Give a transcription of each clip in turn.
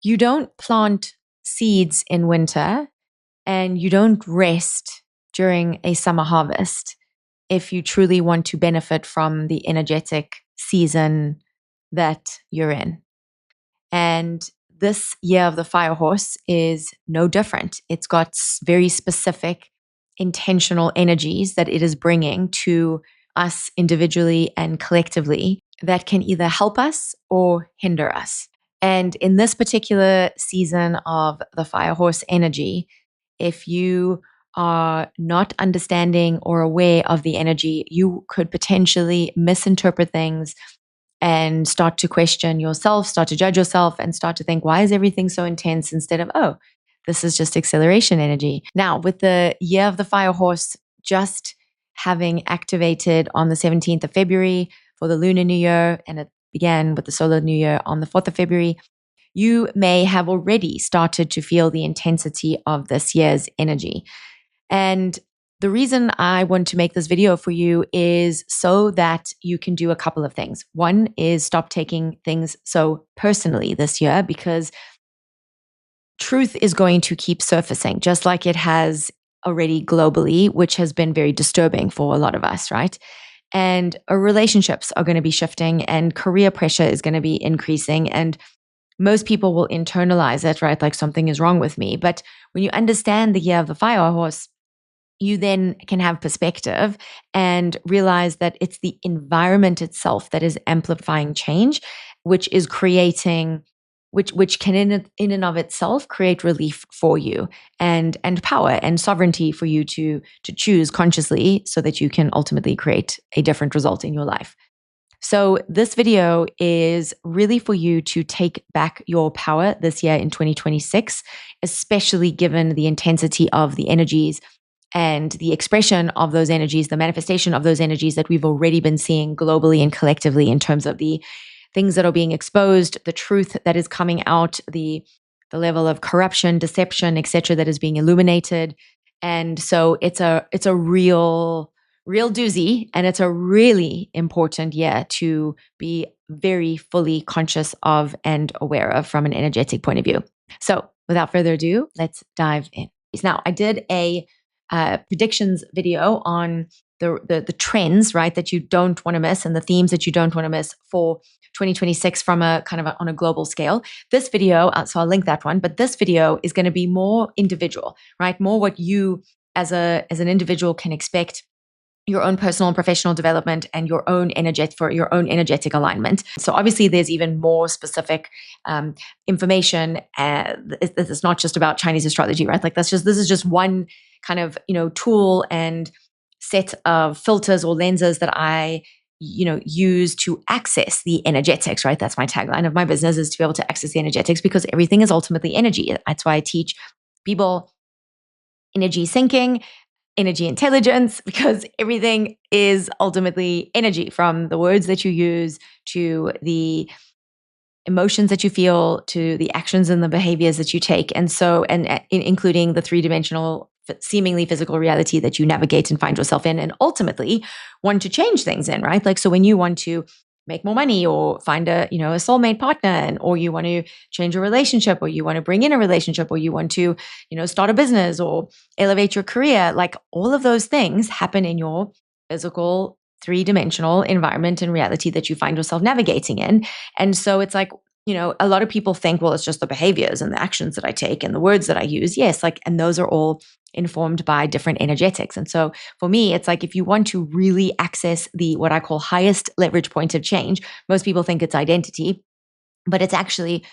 You don't plant seeds in winter and you don't rest during a summer harvest if you truly want to benefit from the energetic season that you're in. And this year of the fire horse is no different. It's got very specific, intentional energies that it is bringing to us individually and collectively that can either help us or hinder us. And in this particular season of the fire horse energy, if you are not understanding or aware of the energy, you could potentially misinterpret things and start to question yourself, start to judge yourself, and start to think, why is everything so intense, instead of, oh, this is just acceleration energy. Now, with the year of the fire horse just having activated on the 17th of February for the Lunar New Year, and it began with the Solar New Year on the 4th of February, you may have already started to feel the intensity of this year's energy. And the reason I want to make this video for you is so that you can do a couple of things. One is stop taking things so personally this year, because truth is going to keep surfacing, just like it has already globally, which has been very disturbing for a lot of us, right? And relationships are going to be shifting, and career pressure is going to be increasing, and most people will internalize it, right? Like something is wrong with me. But when you understand the year of the fire horse, you then can have perspective and realize that it's the environment itself that is amplifying change, which is creating, which can in and of itself create relief for you and power and sovereignty for you to choose consciously, so that you can ultimately create a different result in your life. So this video is really for you to take back your power this year in 2026, especially given the intensity of the energies and the expression of those energies, the manifestation of those energies that we've already been seeing globally and collectively, in terms of the things that are being exposed, the truth that is coming out, the level of corruption, deception, etc., that is being illuminated. And so it's a real doozy, and it's a really important year to be very fully conscious of and aware of from an energetic point of view. So without further ado, let's dive in. Now, I did a predictions video on the trends, right, that you don't want to miss, and the themes that you don't want to miss for 2026 from a kind of on a global scale. This video, so I'll link that one, but this video is going to be more individual, right? More what you as an individual can expect, your own personal and professional development, and your own energetic alignment. So obviously there's even more specific information. It's not just about Chinese astrology, right? Like this is just one kind of, tool and set of filters or lenses that I use to access the energetics, right? That's my tagline of my business, is to be able to access the energetics, because everything is ultimately energy. That's why I teach people energy syncing, energy intelligence, because everything is ultimately energy, from the words that you use to the emotions that you feel to the actions and the behaviors that you take. And so, including the three-dimensional, seemingly physical reality that you navigate and find yourself in, and ultimately want to change things in, right? Like, so when you want to make more money, or find a soulmate partner, or you want to change a relationship, or you want to bring in a relationship, or you want to, start a business or elevate your career, like all of those things happen in your physical three-dimensional environment and reality that you find yourself navigating in. And so it's like, a lot of people think, well, it's just the behaviors and the actions that I take and the words that I use. Yes, like, and those are all informed by different energetics. And so for me, it's like, if you want to really access the what I call highest leverage point of change, most people think it's identity, but it's actually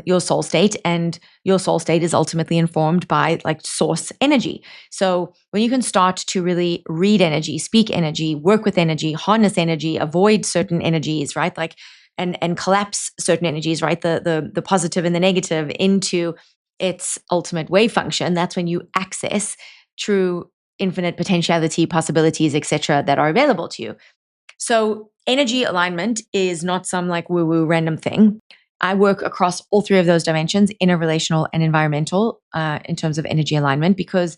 your soul state, and your soul state is ultimately informed by like source energy. So when you can start to really read energy, speak energy, work with energy, harness energy, avoid certain energies, right? Like, and collapse certain energies, right? The positive and the negative into its ultimate wave function. That's when you access true infinite potentiality, possibilities, etc., that are available to you. So energy alignment is not some like woo-woo random thing. I work across all three of those dimensions, inner, relational, and environmental, in terms of energy alignment, because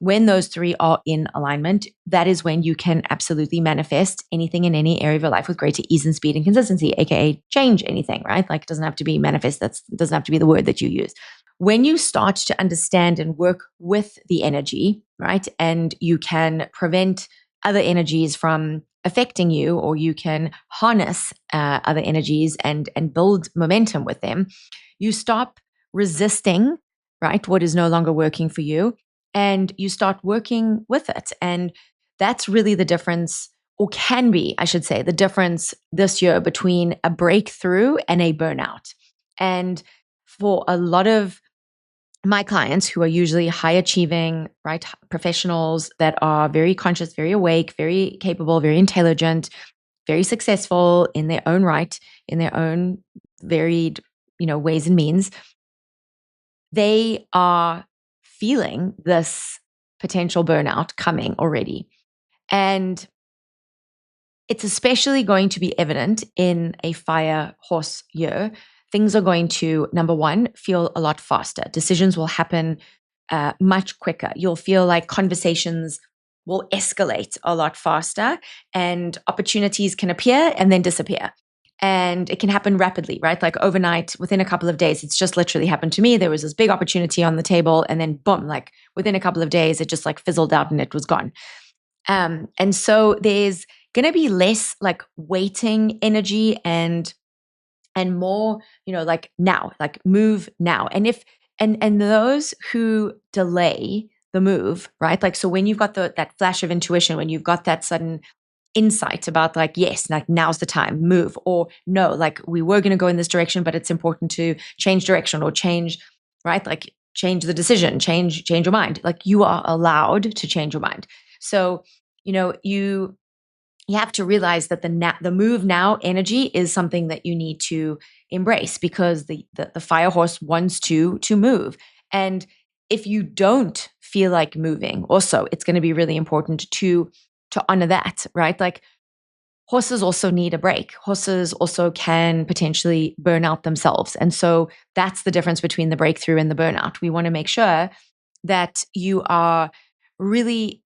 when those three are in alignment, that is when you can absolutely manifest anything in any area of your life with greater ease and speed and consistency, aka change anything, right? Like it doesn't have to be manifest. It doesn't have to be the word that you use. When you start to understand and work with the energy, right, and you can prevent other energies from affecting you, or you can harness other energies and build momentum with them, you stop resisting, right, what is no longer working for you, and you start working with it. And that's really the difference, or can be, I should say, the difference this year between a breakthrough and a burnout. And for a lot of my clients, who are usually high achieving, right, professionals that are very conscious, very awake, very capable, very intelligent, very successful in their own right, in their own varied, ways and means, they are feeling this potential burnout coming already. And it's especially going to be evident in a fire horse year. Things are going to, number one, feel a lot faster. Decisions will happen much quicker. You'll feel like conversations will escalate a lot faster, and opportunities can appear and then disappear. And it can happen rapidly, right? Like overnight, within a couple of days. It's just literally happened to me. There was this big opportunity on the table, and then boom, like within a couple of days, it just like fizzled out and it was gone. And so there's going to be less like waiting energy and more, like now, like move now. And if and those who delay the move, right? Like, so when you've got that flash of intuition, when you've got that sudden insight about like, yes, like now's the time, move, or no, like we were going to go in this direction, but it's important to change direction or change, right? Like change the decision, change your mind. Like you are allowed to change your mind. So, you have to realize that the move now energy is something that you need to embrace, because the fire horse wants to move. And if you don't feel like moving, also it's going to be really important to honor that, right? Like horses also need a break. Horses also can potentially burn out themselves. And so that's the difference between the breakthrough and the burnout. We want to make sure that you are really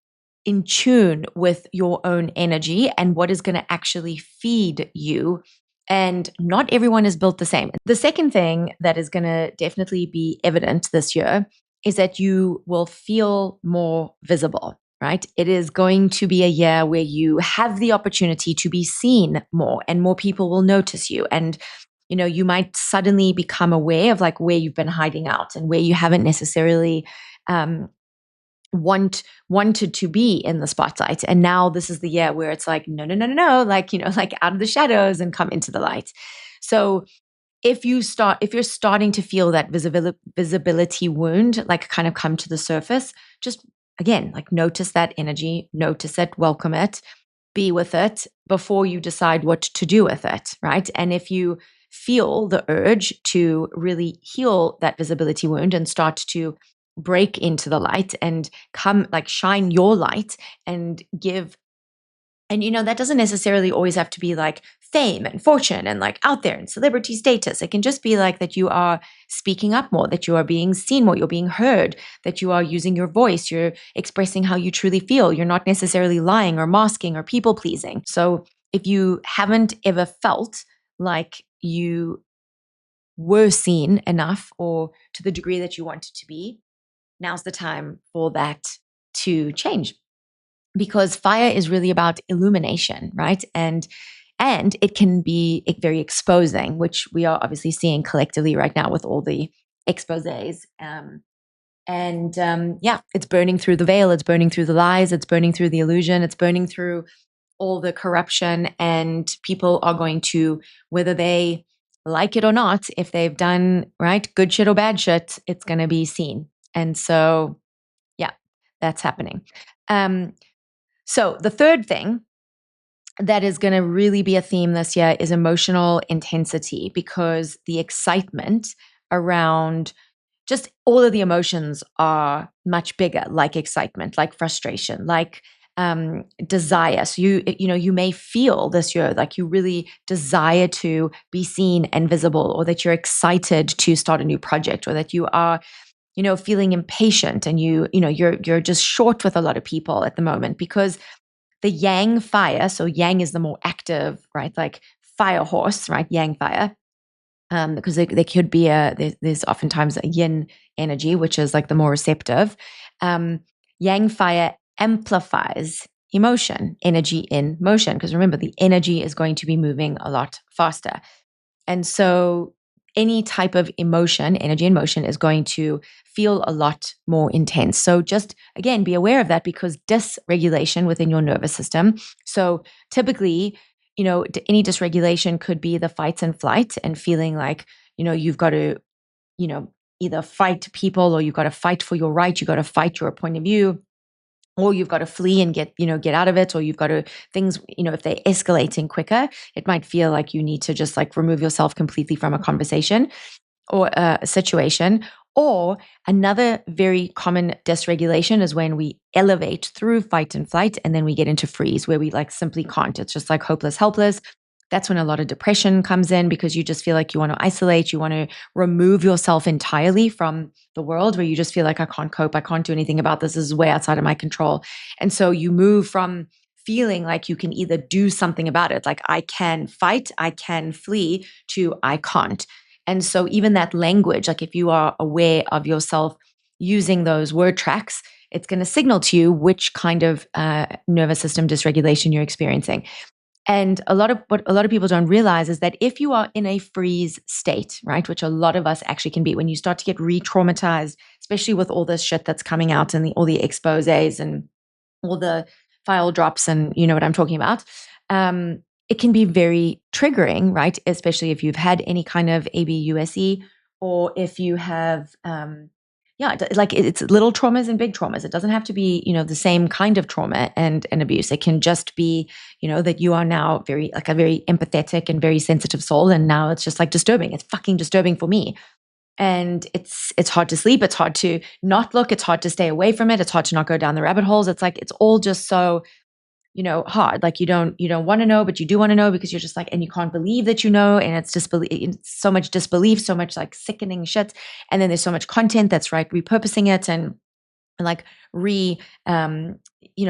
in tune with your own energy and what is going to actually feed you. And not everyone is built the same. The second thing that is going to definitely be evident this year is that you will feel more visible, right? It is going to be a year where you have the opportunity to be seen more, and more people will notice you. And you might suddenly become aware of like where you've been hiding out and where you haven't necessarily wanted to be in the spotlight. And now this is the year where it's like, no, no, no, no, no, like, like out of the shadows and come into the light. So if you're starting to feel that visibility wound, like kind of come to the surface, just again, like notice that energy, notice it, welcome it, be with it before you decide what to do with it, right? And if you feel the urge to really heal that visibility wound and start to break into the light and come, like shine your light and give. And that doesn't necessarily always have to be like fame and fortune and like out there and celebrity status. It can just be like that you are speaking up more, that you are being seen more, you're being heard, that you are using your voice, you're expressing how you truly feel. You're not necessarily lying or masking or people pleasing. So if you haven't ever felt like you were seen enough or to the degree that you wanted to be, now's the time for that to change. Because fire is really about illumination, right? And it can be very exposing, which we are obviously seeing collectively right now with all the exposés. It's burning through the veil, it's burning through the lies, it's burning through the illusion, it's burning through all the corruption. And people are going to, whether they like it or not, if they've done right, good shit or bad shit, it's going to be seen. And so, yeah, that's happening. So the third thing that is going to really be a theme this year is emotional intensity, because the excitement around just all of the emotions are much bigger, like excitement, like frustration, like desire. So you may feel this year like you really desire to be seen and visible, or that you're excited to start a new project, or that you are feeling impatient, and you're just short with a lot of people at the moment, because the yang fire, so yang is the more active, right? Like fire horse, right? Yang fire. Because there could be there's oftentimes a yin energy, which is like the more receptive. Yang fire amplifies emotion, energy in motion. Because remember, the energy is going to be moving a lot faster. And so any type of emotion, energy in motion, is going to feel a lot more intense. So just again, be aware of that, because dysregulation within your nervous system. So typically, any dysregulation could be the fight and flight, and feeling like, you've got to, either fight people, or you've got to fight for your right, you've got to fight your point of view, or you've got to flee and get out of it, or you've got to things, if they're escalating quicker, it might feel like you need to just like remove yourself completely from a conversation or a situation. Or another very common dysregulation is when we elevate through fight and flight, and then we get into freeze, where we like simply can't. It's just like hopeless, helpless. That's when a lot of depression comes in, because you just feel like you want to isolate, you want to remove yourself entirely from the world, where you just feel like, I can't cope, I can't do anything about this is way outside of my control. And so you move from feeling like you can either do something about it, like I can fight, I can flee, to I can't. And so even that language, like if you are aware of yourself using those word tracks, it's going to signal to you which kind of nervous system dysregulation you're experiencing. And what a lot of people don't realize is that if you are in a freeze state, right, which a lot of us actually can be, when you start to get re-traumatized, especially with all this shit that's coming out, and all the exposés and all the file drops, and you know what I'm talking about, it can be very triggering, right? Especially if you've had any kind of ABUSE, or if you have, like it's little traumas and big traumas. It doesn't have to be, the same kind of trauma and abuse. It can just be, that you are now a very empathetic and very sensitive soul. And now it's just like disturbing. It's fucking disturbing for me. And it's hard to sleep. It's hard to not look. It's hard to stay away from it. It's hard to not go down the rabbit holes. It's like, it's all just so, hard. Like you don't want to know, but you do want to know, because you're just like, and you can't believe that you know. And it's so much disbelief, so much like sickening shit. And then there's so much content that's right, repurposing it, and like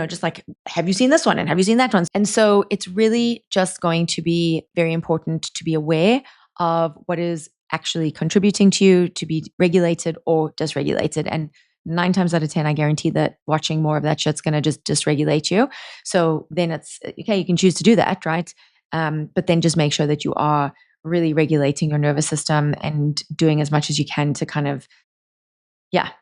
just like, have you seen this one? And have you seen that one? And so it's really just going to be very important to be aware of what is actually contributing to you to be regulated or dysregulated. And 9 times out of 10, I guarantee that watching more of that shit's going to just dysregulate you. So then it's okay, you can choose to do that, right? But then just make sure that you are really regulating your nervous system and doing as much as you can to kind of,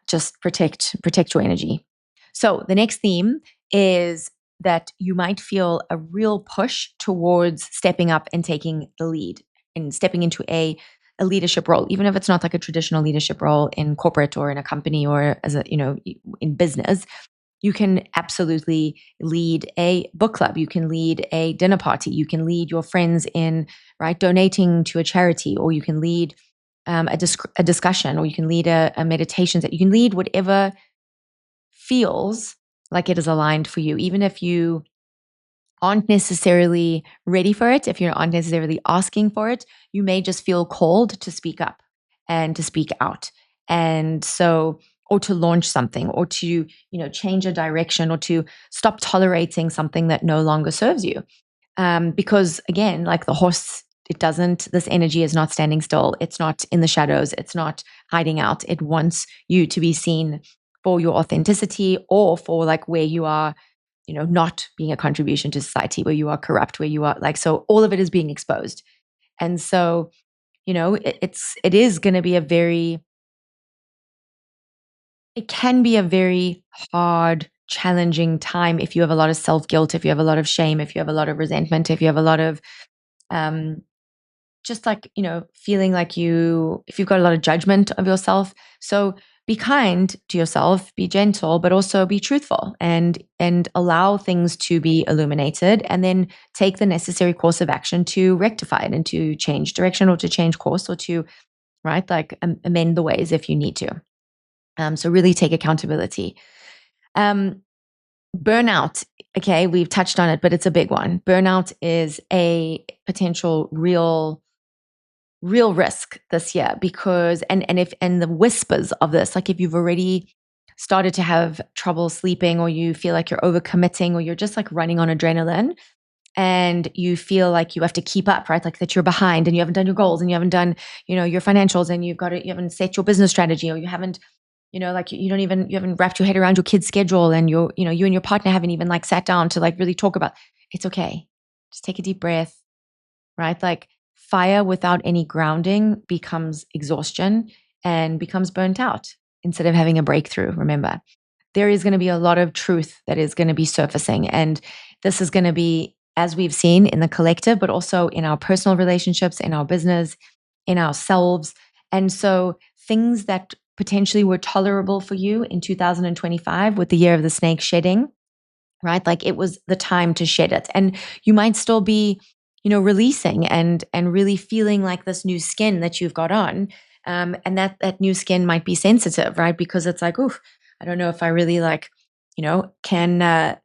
just protect your energy. So the next theme is that you might feel a real push towards stepping up and taking the lead, and stepping into a leadership role, even if it's not like a traditional leadership role in corporate or in a company or as a, in business. You can absolutely lead a book club. You can lead a dinner party. You can lead your friends in, right, donating to a charity, or you can lead a discussion, or you can lead a meditation. That you can lead whatever feels like it is aligned for you, even if you aren't necessarily ready for it, if you aren't necessarily asking for it. You may just feel called to speak up and to speak out. And so, or to launch something, or to, change a direction, or to stop tolerating something that no longer serves you. Because again, like the horse, this energy is not standing still. It's not in the shadows. It's not hiding out. It wants you to be seen for your authenticity, or for like where you are, not being a contribution to society, where you are corrupt, where you are like, so all of it is being exposed. And so, it is going to be it can be a very hard, challenging time if you have a lot of self guilt, if you have a lot of shame, if you have a lot of resentment, if you have a lot of, just like, feeling like if you've got a lot of judgment of yourself. So be kind to yourself, be gentle, but also be truthful, and allow things to be illuminated, and then take the necessary course of action to rectify it, and to change direction, or to change course, or to, right, like amend the ways if you need to. So really take accountability. Burnout. Okay, we've touched on it, but it's a big one. Burnout is a potential real real risk this year, because and the whispers of this, like if you've already started to have trouble sleeping, or you feel like you're overcommitting, or you're just like running on adrenaline, and you feel like you have to keep up, right? Like that you're behind and you haven't done your goals, and you haven't done, your financials, and you haven't set your business strategy, or you haven't, like you don't even, you haven't wrapped your head around your kid's schedule, and you and your partner haven't even like sat down to like really talk about, it's okay. Just take a deep breath, right? Like fire without any grounding becomes exhaustion and becomes burnt out instead of having a breakthrough. Remember, there is going to be a lot of truth that is going to be surfacing. And this is going to be, as we've seen in the collective, but also in our personal relationships, in our business, in ourselves. And so things that potentially were tolerable for you in 2025 with the year of the snake shedding, right? Like it was the time to shed it. And you might still be, releasing and really feeling like this new skin that you've got on. And that new skin might be sensitive, right? Because it's like, oof, I don't know if I really like, can I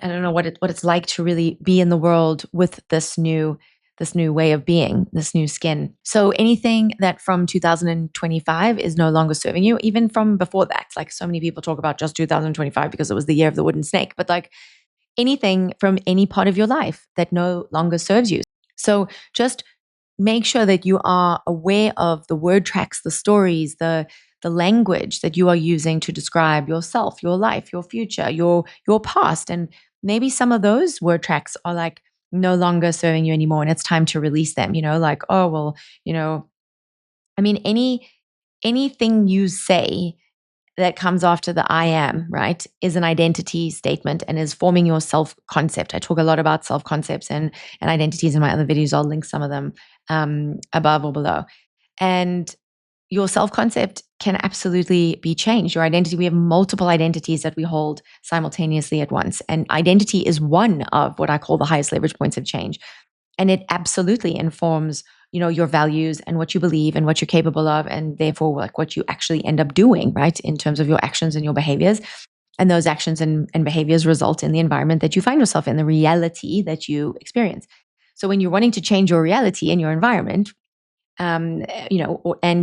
don't know what it's like to really be in the world with this new way of being, this new skin. So anything that from 2025 is no longer serving you, even from before that, like so many people talk about just 2025 because it was the year of the wooden snake, but like anything from any part of your life that no longer serves you. So just make sure that you are aware of the word tracks, the stories, the language that you are using to describe yourself, your life, your future, your past. And maybe some of those word tracks are like no longer serving you anymore, and it's time to release them, like, oh well, I mean, anything you say that comes after the I am, right, is an identity statement and is forming your self concept. I talk a lot about self concepts and identities in my other videos. I'll link some of them above or below. And your self concept can absolutely be changed. Your identity, we have multiple identities that we hold simultaneously at once. And identity is one of what I call the highest leverage points of change. And it absolutely informs, your values and what you believe and what you're capable of, and therefore like what you actually end up doing, right, in terms of your actions and your behaviors. And those actions and behaviors result in the environment that you find yourself in, the reality that you experience. So when you're wanting to change your reality and your environment, and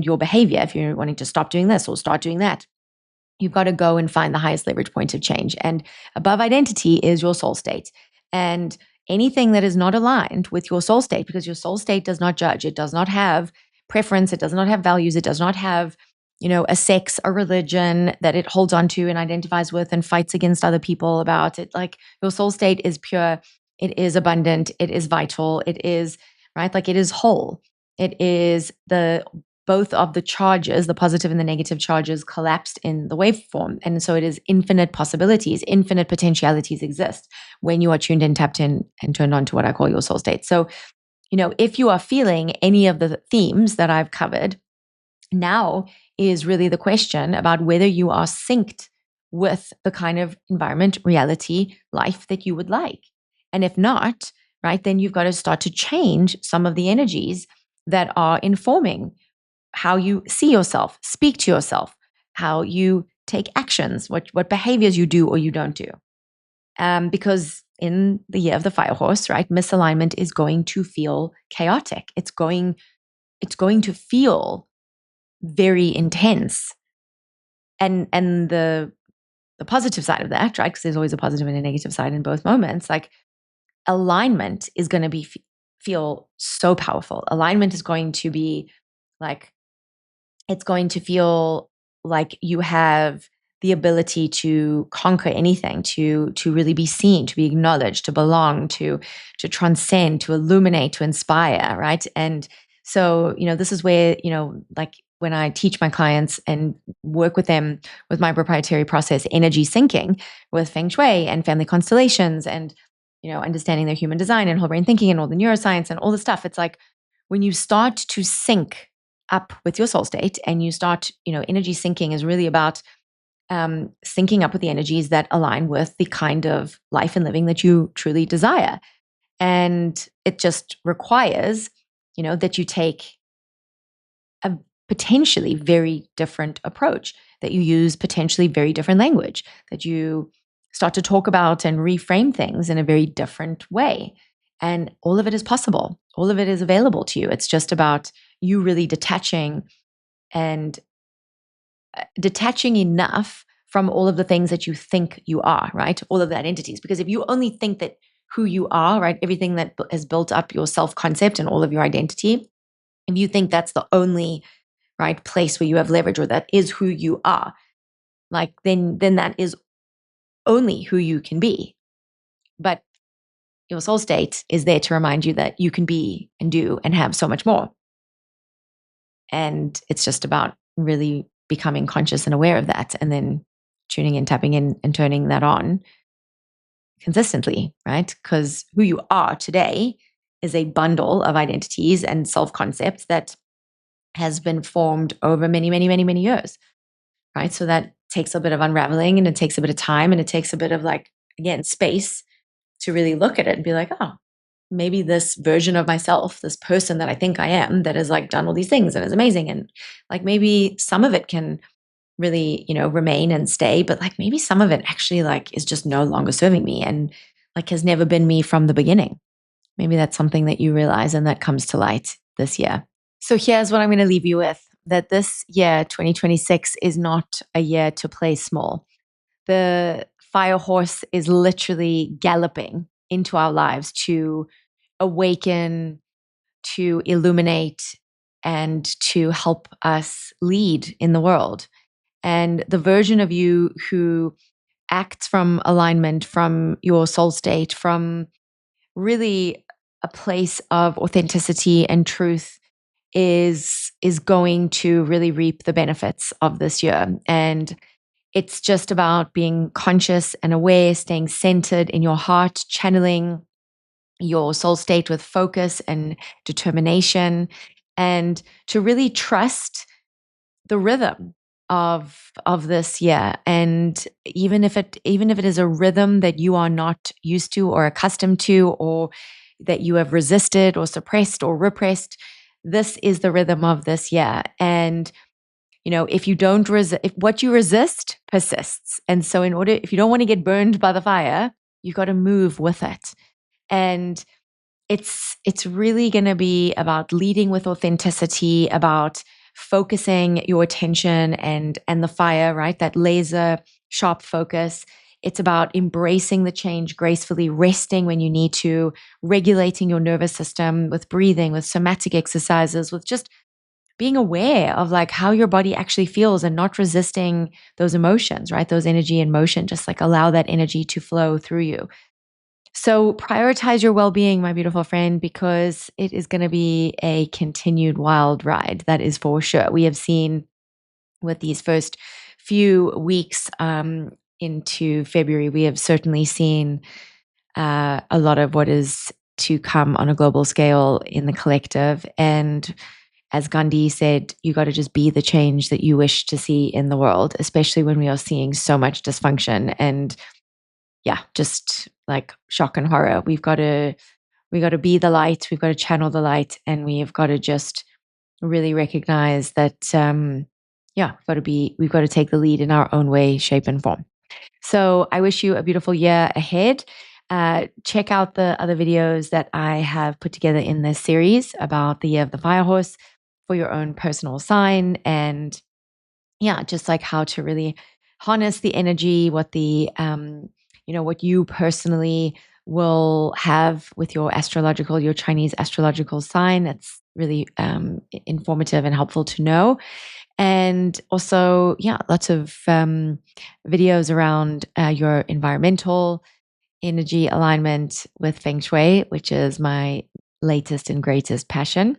your behavior, if you're wanting to stop doing this or start doing that, you've got to go and find the highest leverage point of change. And above identity is your soul state. And anything that is not aligned with your soul state, because your soul state does not judge, it does not have preference, it does not have values, it does not have, a sex, a religion that it holds on to and identifies with and fights against other people about it. Like your soul state is pure, it is abundant, it is vital, it is, right? Like it is whole. It is both of the charges, the positive and the negative charges, collapsed in the waveform. And so it is infinite possibilities, infinite potentialities exist when you are tuned in, tapped in, and turned on to what I call your soul state. So, if you are feeling any of the themes that I've covered, now is really the question about whether you are synced with the kind of environment, reality, life that you would like. And if not, right, then you've got to start to change some of the energies that are informing how you see yourself, speak to yourself, how you take actions, what behaviors you do or you don't do. Because in the year of the fire horse, right, misalignment is going to feel chaotic. It's going to feel very intense. And the positive side of that, right, because there's always a positive and a negative side in both moments, like alignment is going to feel so powerful. Alignment is going to be like, it's going to feel like you have the ability to conquer anything, to really be seen, to be acknowledged, to belong, to transcend, to illuminate, to inspire, right? And so, this is where, like when I teach my clients and work with them with my proprietary process, energy syncing with Feng Shui and family constellations and, understanding their human design and whole brain thinking and all the neuroscience and all the stuff, it's like when you start to sync up with your soul state and you start, energy syncing is really about syncing up with the energies that align with the kind of life and living that you truly desire. And it just requires, that you take a potentially very different approach, that you use potentially very different language, that you start to talk about and reframe things in a very different way. And all of it is possible. All of it is available to you. It's just about you really detaching and detaching enough from all of the things that you think you are, right? All of the identities. Because if you only think that who you are, right, everything that has built up your self-concept and all of your identity, if you think that's the only right place where you have leverage, or that is who you are, like then that is only who you can be. But your soul state is there to remind you that you can be and do and have so much more. And it's just about really becoming conscious and aware of that, and then tuning in, tapping in, and turning that on consistently, right? Because who you are today is a bundle of identities and self concepts that has been formed over many, many, many, many years, right? So that takes a bit of unraveling, and it takes a bit of time, and it takes a bit of, like, again, space to really look at it and be like, oh, maybe this version of myself, this person that I think I am, that has like done all these things and is amazing. And like maybe some of it can really, remain and stay, but like maybe some of it actually like is just no longer serving me and like has never been me from the beginning. Maybe that's something that you realize and that comes to light this year. So here's what I'm going to leave you with, that this year, 2026, is not a year to play small. The fire horse is literally galloping into our lives to awaken, to illuminate, and to help us lead in the world. And the version of you who acts from alignment, from your soul state, from really a place of authenticity and truth is going to really reap the benefits of this year. And it's just about being conscious and aware, staying centered in your heart, channeling your soul state with focus and determination, and to really trust the rhythm of this year. And even if it is a rhythm that you are not used to or accustomed to, or that you have resisted or suppressed or repressed, this is the rhythm of this year. And if you don't resist, if what you resist persists. And so if you don't want to get burned by the fire, you've got to move with it. And it's really going to be about leading with authenticity, about focusing your attention and the fire, right? That laser sharp focus. It's about embracing the change gracefully, resting when you need to, regulating your nervous system with breathing, with somatic exercises, with just being aware of like how your body actually feels and not resisting those emotions, right? Those energy and motion, just like allow that energy to flow through you. So prioritize your well-being, my beautiful friend, because it is going to be a continued wild ride. That is for sure. We have seen with these first few weeks into February, we have certainly seen a lot of what is to come on a global scale in the collective. And as Gandhi said, you got to just be the change that you wish to see in the world, especially when we are seeing so much dysfunction and just like shock and horror. We got to be the light. We've got to channel the light, and we've got to just really recognize that we've got to take the lead in our own way, shape, and form. So I wish you a beautiful year ahead. Check out the other videos that I have put together in this series about the year of the fire horse for your own personal sign, and just like how to really harness the energy, what the what you personally will have with your Chinese astrological sign. That's really informative and helpful to know. And also, lots of videos around your environmental energy alignment with Feng Shui, which is my latest and greatest passion.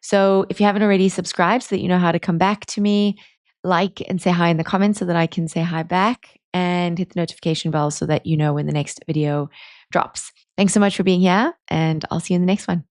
So if you haven't already subscribed so that you know how to come back to me, like and say hi in the comments so that I can say hi back, and hit the notification bell so that you know when the next video drops. Thanks so much for being here, and I'll see you in the next one.